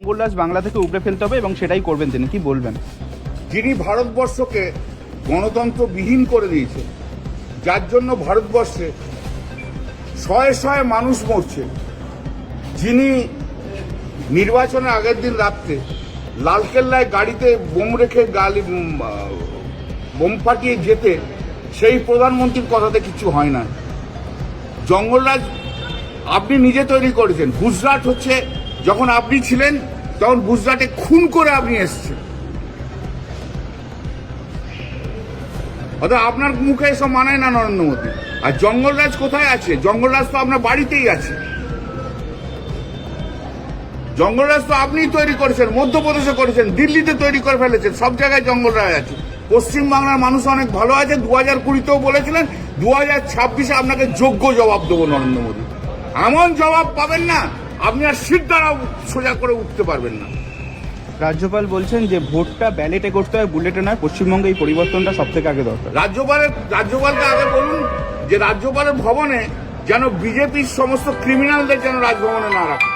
মঙ্গলরাজ বাংলা থেকে উপড়ে ফেলতে হবে এবং সেটাই করবেন তিনি, কি বলবেন? যিনি ভারতবর্ষকে গণতন্ত্রবিহীন করে দিয়েছে, যার জন্য ভারতবর্ষে শয়ে শয়ে মানুষ মরছে, যিনি নির্বাচনের আগের দিন রাত্রে লালকেল্লায় গাড়িতে বোম রেখে বোম ফাটিয়ে যেতে, সেই প্রধানমন্ত্রীর কথাতে কিছু হয় না। জঙ্গলরাজ আপনি নিজে তৈরি করেছেন। গুজরাট হচ্ছে, যখন আপনি ছিলেন তখন গুজরাটে খুন করে আপনি এসছেন। অর্থাৎ আপনার মুখে এসব মানায় না নরেন্দ্র মোদী। আর জঙ্গলরাজ কোথায় আছে? জঙ্গলরাজ তো আপনার বাড়িতেই আছে। জঙ্গলরাজ তো আপনিই তৈরি করেছেন, মধ্যপ্রদেশে করেছেন, দিল্লিতে তৈরি করে ফেলেছেন, সব জায়গায় জঙ্গলরাজ আছে। পশ্চিমবাংলার মানুষ অনেক ভালো আছে। 2020-তেও বলেছিলেন, 2026-এ আপনাকে যোগ্য জবাব দেবো নরেন্দ্র মোদী। এমন জবাব পাবেন না, আপনি আর সিট দ্বারা সোজা করে উঠতে পারবেন না। রাজ্যপাল বলছেন যে ভোটটা ব্যালেটে করতে হয়, বুলেটে নয়। পশ্চিমবঙ্গে এই পরিবর্তনটা সব থেকে আগে দরকার। রাজ্যপালকে আগে বলুন যে রাজ্যপালের ভবনে যেন বিজেপির সমস্ত ক্রিমিনালদের যেন রাজভবনে না রাখে।